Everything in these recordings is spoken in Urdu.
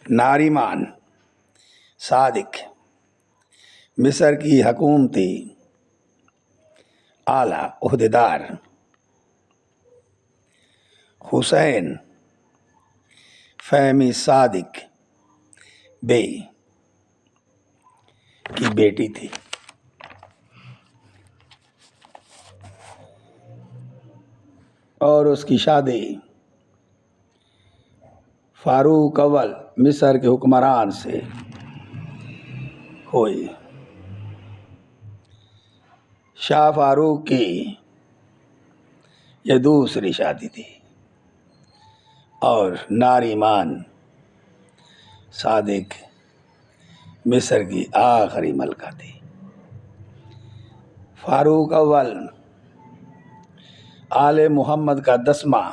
ناریمان صادق مصر کی حکومتی اعلیٰ عہدیدار حسین فہمی صادق بے کی بیٹی تھی۔ اور اس کی شادی فاروق اول مصر کے حکمران سے ہوئی۔ شاہ فاروق کی یہ دوسری شادی تھی اور ناریمان صادق مصر کی آخری ملکہ تھی۔ فاروق اول آل محمد کا 10واں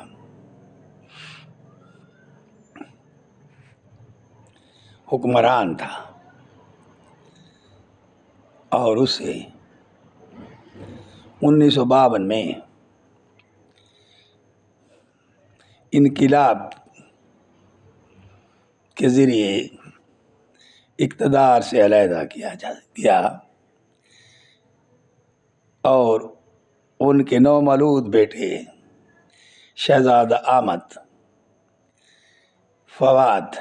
حکمران تھا اور اسے 1952 میں انقلاب کے ذریعے اقتدار سے علیحدہ کیا اور ان کے نومولود بیٹے شہزادہ احمد فواد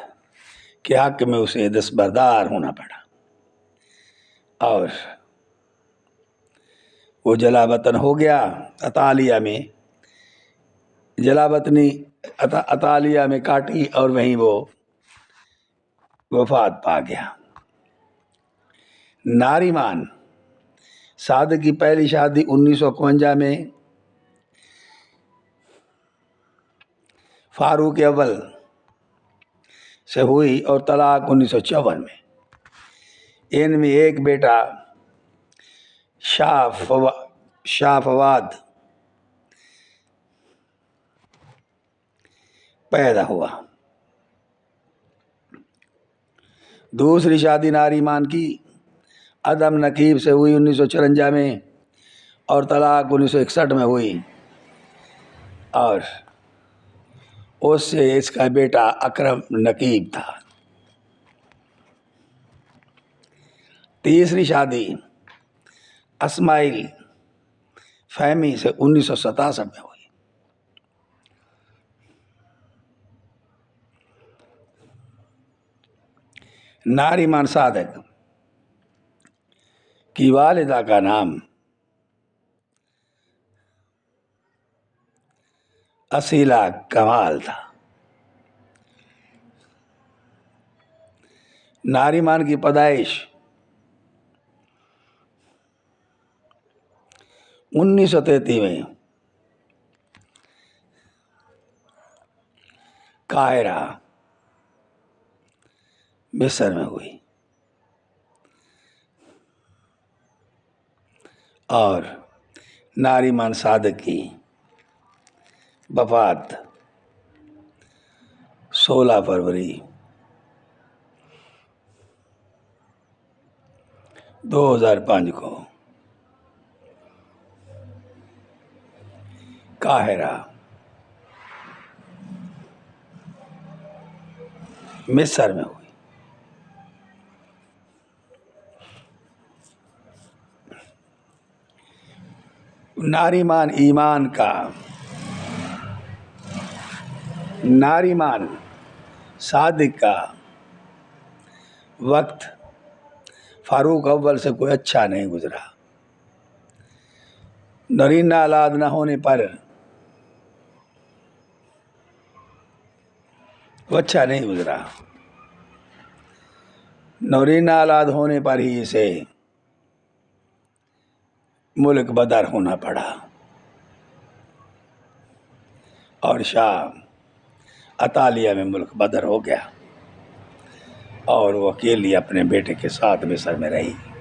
کے حق میں اسے دستبردار ہونا پڑا اور وہ جلا وطن ہو گیا۔ اطالیہ میں کاٹی اور وہیں وہ وفات پا گیا۔ ناریمان صادق کی پہلی شادی 1951 میں فاروق اول سے ہوئی اور طلاق 1954 میں۔ ان میں ایک بیٹا شاہ فواد پیدا ہوا۔ دوسری شادی ناریمان کی عدم نقیب سے ہوئی 1954 میں اور طلاق 1961 میں ہوئی اور اس سے اس کا بیٹا اکرم نقیب تھا۔ تیسری شادی اسماعیل فہمی سے 1967 میں ہوئی۔ ناریمان صادق کی والدہ کا نام اصیلہ کمال تھا۔ ناریمان کی پیدائش 1933 میں قاہرہ مصر میں ہوئی اور ناریمان صادق کی وفات 16 فروری 2005 کو قاہرہ مصر میں ہوئی۔ ناریمان صادق کا وقت فاروق اول سے کوئی اچھا نہیں گزرا۔ نرینہ اولاد نہ ہونے پر وہ اچھا نہیں گزرا۔ نرینہ اولاد ہونے پر ہی اسے ملک بدر ہونا پڑا اور شاہ اطالیہ میں ملک بدر ہو گیا اور وہ اکیلی اپنے بیٹے کے ساتھ مصر میں رہی۔